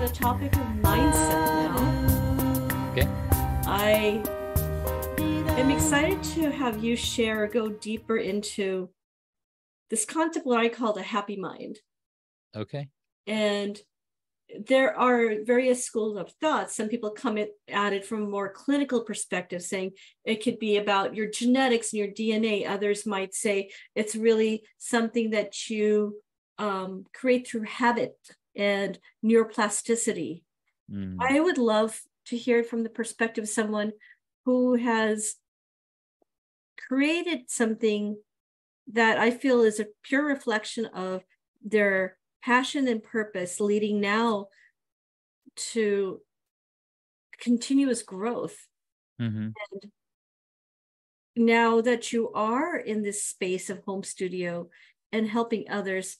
the topic of mindset now. Okay. I am excited to have you share or go deeper into this concept, what I call the happy mind. Okay. And there are various schools of thought. Some people come at it from a more clinical perspective, saying it could be about your genetics and your DNA. Others might say it's really something that you create through habit and neuroplasticity. I would love to hear it from the perspective of someone who has created something that I feel is a pure reflection of their passion and purpose, leading now to continuous growth. Mm-hmm. And now that you are in this space of home studio and helping others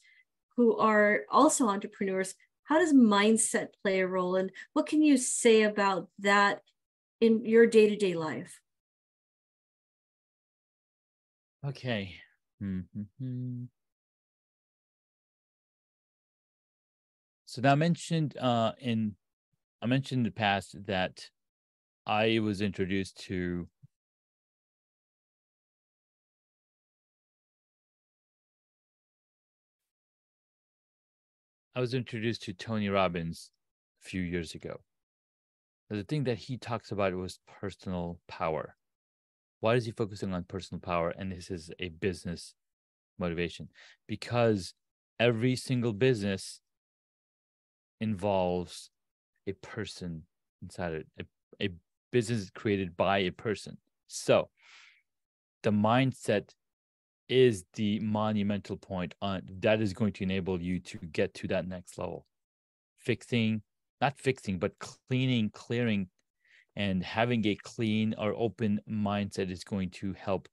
who are also entrepreneurs, how does mindset play a role? And what can you say about that in your day-to-day life? Okay. Mm-hmm. So now I mentioned in the past that I was introduced to Tony Robbins a few years ago. The thing that he talks about was personal power. Why is he focusing on personal power? And this is a business motivation, because every single business involves a person inside it. A business is created by a person. So the mindset is the monumental point on that is going to enable you to get to that next level. Not fixing, but clearing, and having a clean or open mindset is going to help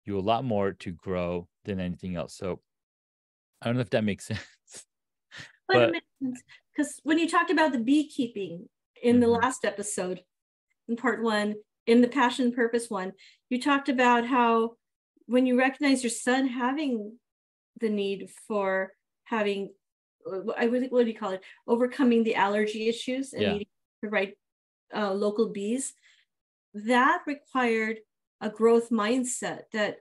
you a lot more to grow than anything else. So I don't know if that makes sense. But because when you talked about the beekeeping in the last episode, in part 1, in the passion and purpose one, you talked about how when you recognize your son having the need for having, what do you call it, overcoming the allergy issues and needing the right local bees, that required a growth mindset that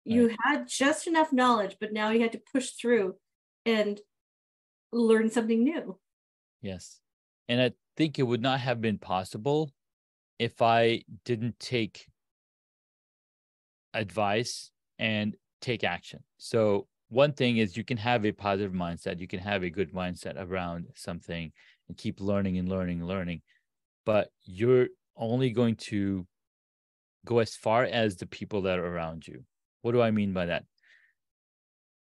you had just enough knowledge, but now you had to push through and learn something new. Yes. And I think it would not have been possible if I didn't take advice and take action. So one thing is you can have a positive mindset. You can have a good mindset around something and keep learning and learning. But you're only going to go as far as the people that are around you. What do I mean by that?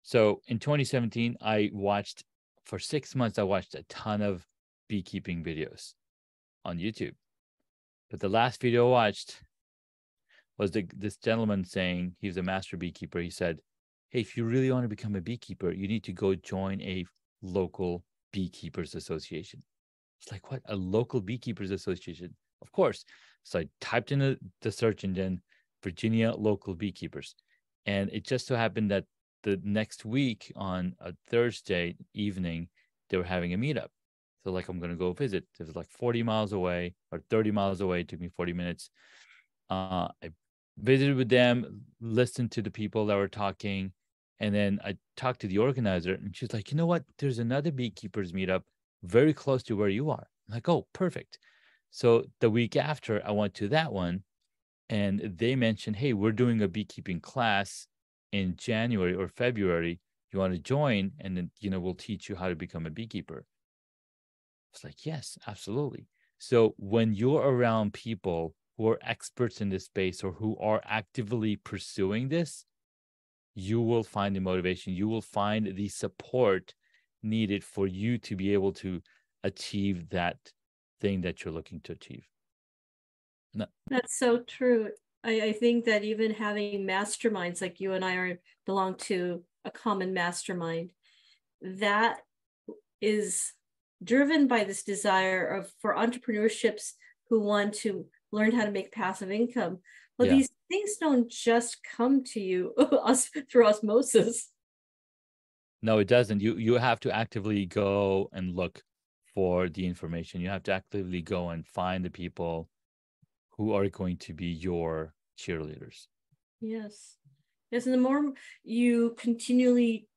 So in 2017, for 6 months, I watched a ton of beekeeping videos on YouTube. But the last video I watched was this gentleman saying, he's a master beekeeper. He said, hey, if you really want to become a beekeeper, you need to go join a local beekeepers association. It's like, what? A local beekeepers association? Of course. So I typed in the search engine, Virginia local beekeepers. And it just so happened that the next week on a Thursday evening, they were having a meetup. So like, I'm going to go visit. It was like 40 miles away or 30 miles away. It took me 40 minutes. I visited with them, listened to the people that were talking. And then I talked to the organizer and she's like, you know what? There's another beekeepers meetup very close to where you are. I'm like, oh, perfect. So the week after I went to that one and they mentioned, hey, we're doing a beekeeping class in January or February. You want to join? And then, we'll teach you how to become a beekeeper. It's like, yes, absolutely. So when you're around people who are experts in this space or who are actively pursuing this, you will find the motivation. You will find the support needed for you to be able to achieve that thing that you're looking to achieve. No. That's so true. I think that even having masterminds like you and I belong to a common mastermind, that is driven by this desire for entrepreneurships who want to learn how to make passive income. But these things don't just come to you through osmosis. No, it doesn't. You have to actively go and look for the information. You have to actively go and find the people who are going to be your cheerleaders. Yes. Yes. And the more you continually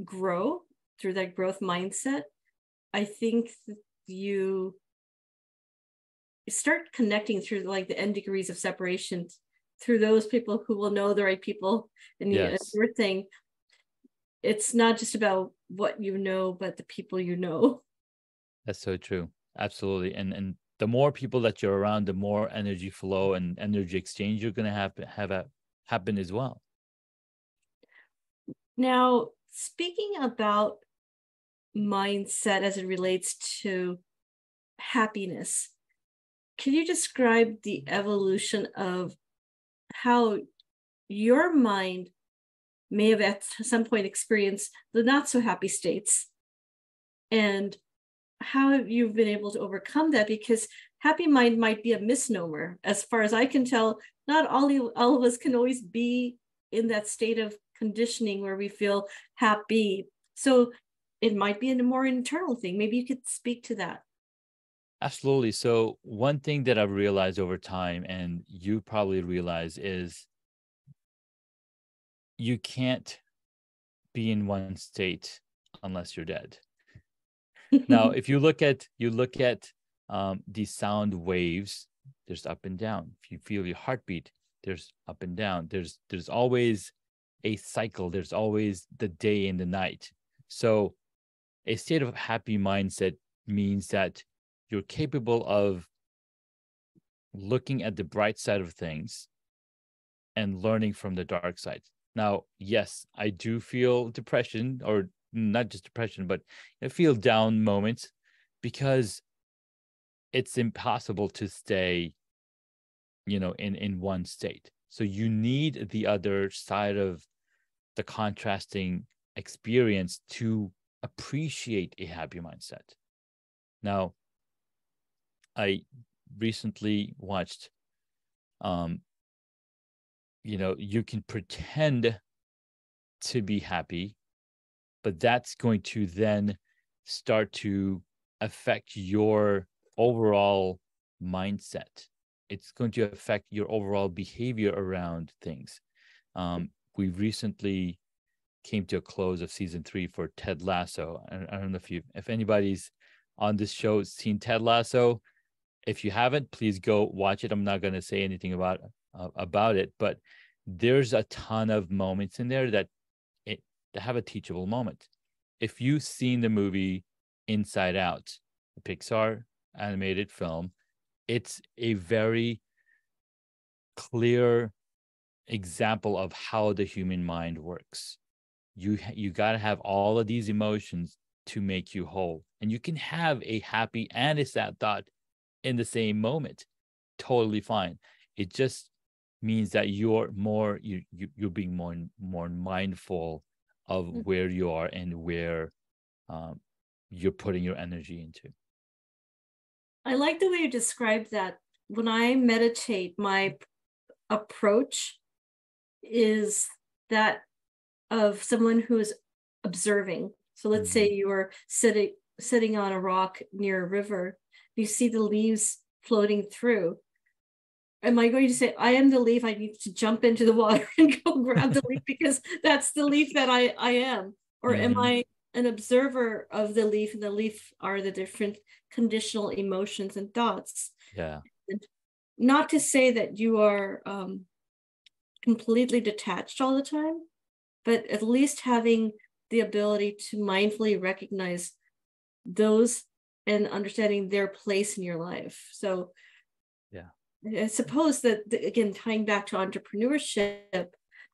grow through that growth mindset, I think that you start connecting through like the N degrees of separation through those people who will know the right people. And Yes. you were saying, it's not just about what you know, but the people you know. That's so true. Absolutely. And the more people that you're around, the more energy flow and energy exchange you're going to happen as well. Now, speaking about mindset as it relates to happiness, can you describe the evolution of how your mind may have at some point experienced the not so happy states and how you've been able to overcome that? Because happy mind might be a misnomer. As far as I can tell, not all of us can always be in that state of conditioning where we feel happy. So it might be a more internal thing. Maybe you could speak to that. Absolutely. So one thing that I've realized over time, and you probably realize, is you can't be in one state unless you're dead. Now, if you look at these sound waves, there's up and down. If you feel your heartbeat, there's up and down. There's always a cycle. There's always the day and the night. So a state of happy mindset means that you're capable of looking at the bright side of things and learning from the dark side. Now, yes, I do feel depression, or not just depression, but I feel down moments because it's impossible to stay, in one state. So you need the other side of the contrasting experience to appreciate a happy mindset. Now, I recently watched, you can pretend to be happy, but that's going to then start to affect your overall mindset. It's going to affect your overall behavior around things. We recently came to a close of season 3 for Ted Lasso. I don't know if anybody's on this show seen Ted Lasso. If you haven't, please go watch it. I'm not going to say anything about it, but there's a ton of moments in there that have a teachable moment. If you've seen the movie Inside Out, the Pixar animated film, it's a very clear example of how the human mind works. You got to have all of these emotions to make you whole, and you can have a happy and a sad thought in the same moment. Totally fine. It just means that you're being more mindful of where you are and where you're putting your energy into. I like the way you described that. When I meditate, my approach is that of someone who is observing. So let's say you are sitting on a rock near a river. You see the leaves floating through. Am I going to say, I am the leaf, I need to jump into the water and go grab the leaf because that's the leaf that I am? Or am I an observer of the leaf, and the leaf are the different conditional emotions and thoughts? Yeah. And not to say that you are completely detached all the time, but at least having the ability to mindfully recognize those and understanding their place in your life. So yeah, I suppose that, again, tying back to entrepreneurship,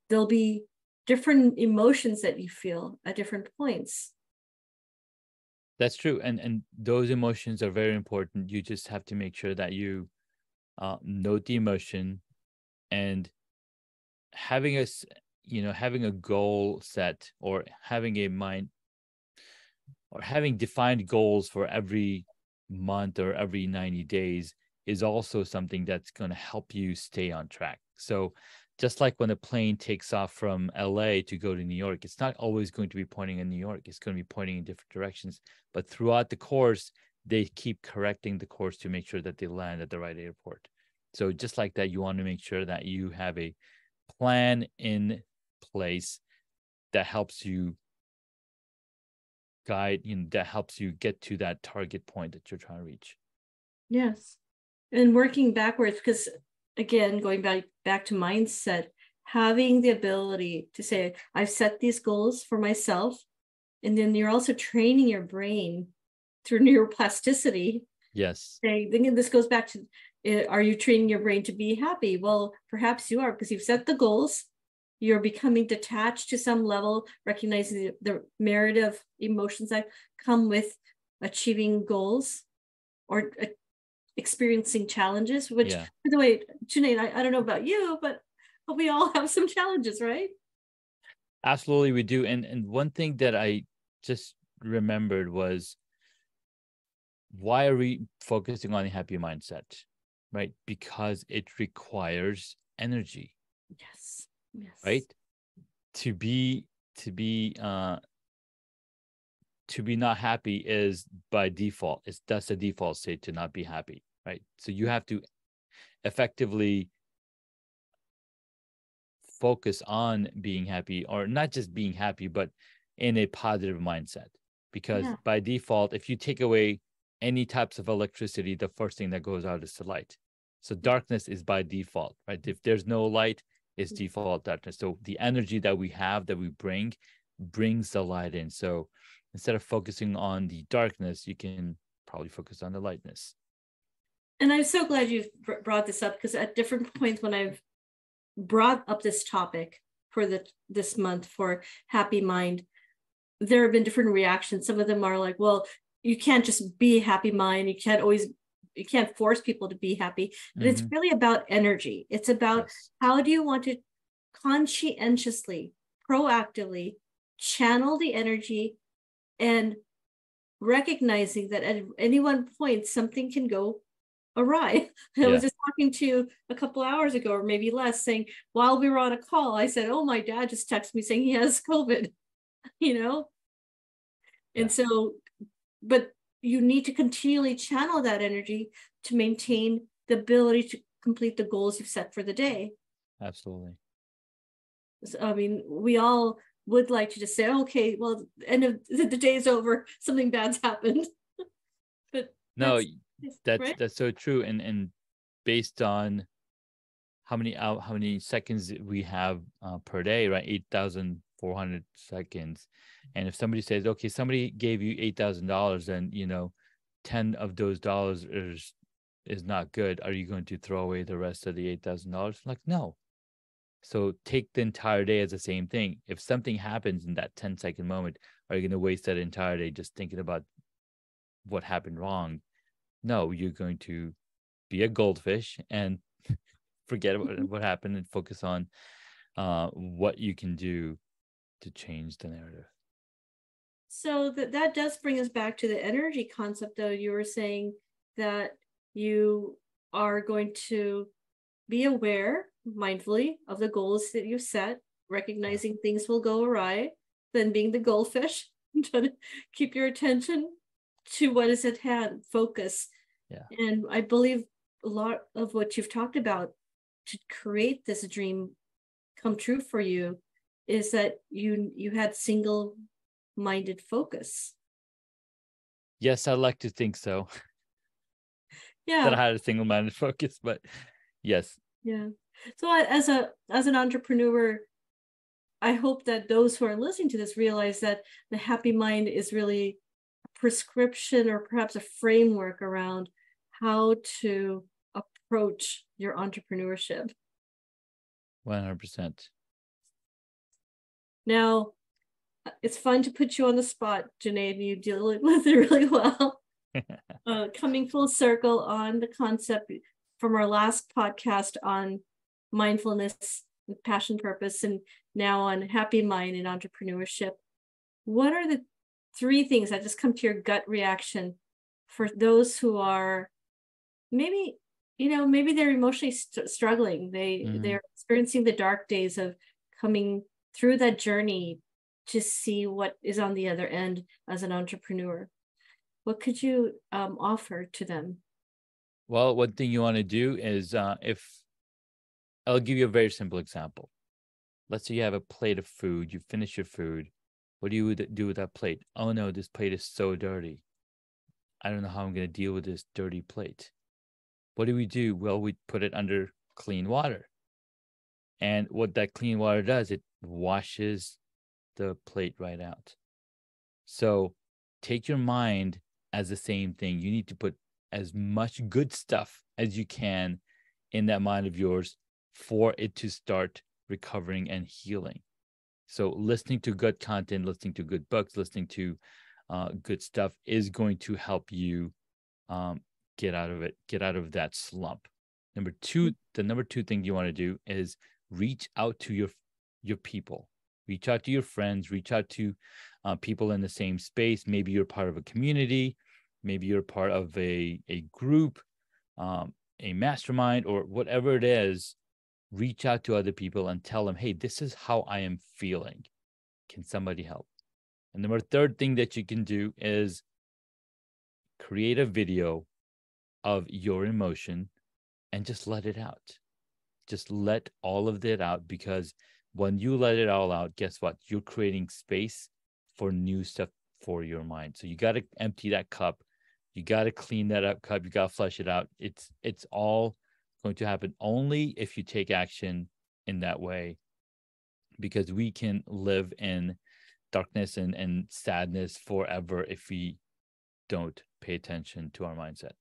there'll be different emotions that you feel at different points. That's true. And those emotions are very important. You just have to make sure that you note the emotion, and having a goal set, or having a mind, or having defined goals for every month or every 90 days is also something that's going to help you stay on track. So just like when a plane takes off from LA to go to New York, it's not always going to be pointing in New York. It's going to be pointing in different directions. But throughout the course, they keep correcting the course to make sure that they land at the right airport. So just like that, you want to make sure that you have a plan in place that helps you guide, that helps you get to that target point that you're trying to reach. Yes. And working backwards, because again, going back to mindset, having the ability to say, I've set these goals for myself. And then you're also training your brain through neuroplasticity. Yes. Thinking this goes back to, are you training your brain to be happy? Well, perhaps you are, because you've set the goals. You're becoming detached to some level, recognizing the merit of emotions that come with achieving goals or experiencing challenges, which, by the way, Junaid, I don't know about you, but we all have some challenges, right? Absolutely, we do. And one thing that I just remembered was, why are we focusing on a happy mindset, right? Because it requires energy. Yes. Right? To be not happy is by default. That's the default state, to not be happy, right? So you have to effectively focus on being happy, or not just being happy, but in a positive mindset. Because by default, if you take away any types of electricity, the first thing that goes out is the light. So darkness is by default, right? If there's no light, it's default darkness. So the energy that we have, that we brings the light in. So instead of focusing on the darkness, you can probably focus on the lightness. And I'm so glad you've brought this up, because at different points when I've brought up this topic for this month for Happy Mind, there have been different reactions. Some of them are like, well, you can't just be a happy mind. You can't force people to be happy. But it's really about energy. It's about how do you want to conscientiously, proactively channel the energy, and recognizing that at any one point, something can go awry. I was just talking to you a couple hours ago, or maybe less, saying while we were on a call, I said, oh, my dad just texted me saying he has COVID, And so, but you need to continually channel that energy to maintain the ability to complete the goals you've set for the day. Absolutely. So, I mean, we all would like to just say, okay, well, end of the day's over, something bad's happened. But no, right? That's so true. And based on how many seconds we have per day, right? 8,400 seconds. And if somebody says, okay, somebody gave you $8,000, and 10 of those dollars is not good, are you going to throw away the rest of the $8,000? Like, no. So take the entire day as the same thing. If something happens in that 10-second moment, are you going to waste that entire day just thinking about what happened wrong? No, you're going to be a goldfish and forget about what happened and focus on what you can do to change the narrative. So that does bring us back to the energy concept, though. You were saying that you are going to be aware mindfully of the goals that you've set, recognizing things will go awry, then being the goldfish, trying to keep your attention to what is at hand, focus. And I believe a lot of what you've talked about to create this dream come true for you is that you had single-minded focus. Yes, I'd like to think so. That I had a single-minded focus, but yes. Yeah. So as an entrepreneur, I hope that those who are listening to this realize that the happy mind is really a prescription, or perhaps a framework around how to approach your entrepreneurship. 100%. Now, it's fun to put you on the spot, Junaid, and you deal with it really well. Coming full circle on the concept from our last podcast on mindfulness, passion, purpose, and now on happy mind and entrepreneurship. What are the 3 things that just come to your gut reaction for those who are maybe, maybe they're emotionally struggling. They're experiencing the dark days of coming through that journey to see what is on the other end as an entrepreneur. What could you offer to them? Well, one thing you want to do is if I'll give you a very simple example. Let's say you have a plate of food, you finish your food. What do you do with that plate? Oh no, this plate is so dirty. I don't know how I'm going to deal with this dirty plate. What do we do? Well, we put it under clean water. And what that clean water does, it washes the plate right out. So take your mind as the same thing. You need to put as much good stuff as you can in that mind of yours for it to start recovering and healing. So listening to good content, listening to good books, listening to good stuff is going to help you get out of it, get out of that slump. The number two thing you want to do is reach out to your people. Reach out to your friends, reach out to people in the same space. Maybe you're part of a community, maybe you're part of a group, a mastermind, or whatever it is. Reach out to other people and tell them, hey, this is how I am feeling. Can somebody help? And the third thing that you can do is create a video of your emotion and just let it out. Just let all of it out, because when you let it all out, guess what? You're creating space for new stuff for your mind. So you got to empty that cup. You got to clean that up cup. You got to flush it out. It's all going to happen only if you take action in that way, because we can live in darkness and sadness forever if we don't pay attention to our mindset.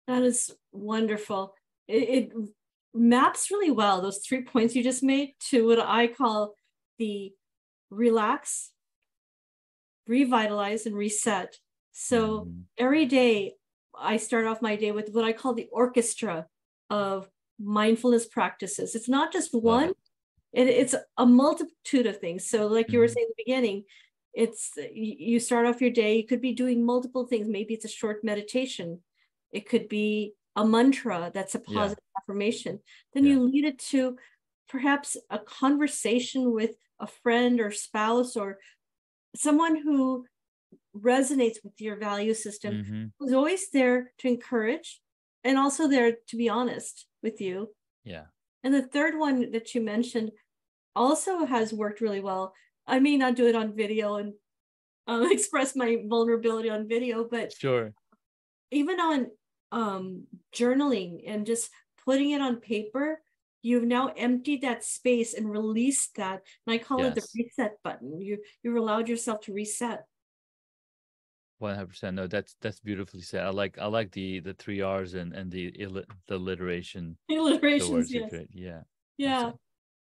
That is wonderful. It maps really well, those 3 points you just made, to what I call the relax, revitalize, and reset. So every day I start off my day with what I call the orchestra of mindfulness practices. It's not just one, it's a multitude of things. So like you were saying in the beginning, you start off your day, you could be doing multiple things. Maybe it's a short meditation. It could be a mantra that's a positive affirmation. Then you lead it to perhaps a conversation with a friend or spouse or someone who resonates with your value system, who's always there to encourage and also there to be honest with you. Yeah. And the third one that you mentioned also has worked really well. I may not do it on video and express my vulnerability on video, but sure, even on journaling and just putting it on paper, you've now emptied that space and released that. And I call it the reset button. You've allowed yourself to reset. 100%. No, that's beautifully said. I like the 3 R's and the alliteration. Alliterations, yes. Yeah.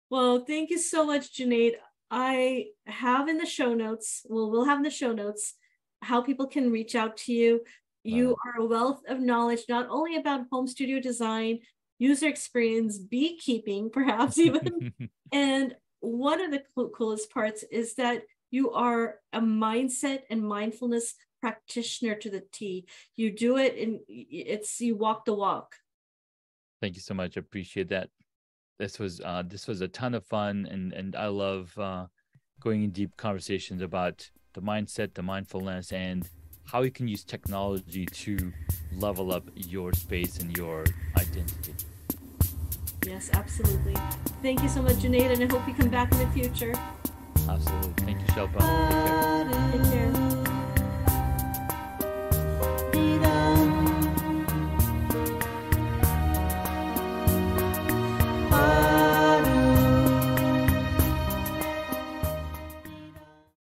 Well, thank you so much, Junaid. I have in the show notes, we'll have in the show notes how people can reach out to you. You are a wealth of knowledge, not only about home studio design, user experience, beekeeping, perhaps even. And one of the coolest parts is that you are a mindset and mindfulness practitioner to the T. You do it and you walk the walk. Thank you so much. I appreciate that. This was a ton of fun, and I love going in deep conversations about the mindset, the mindfulness, and how you can use technology to level up your space and your identity. Yes, absolutely. Thank you so much, Junaid, and I hope you come back in the future. Absolutely. Thank you, Shilpa. Take care. Take care.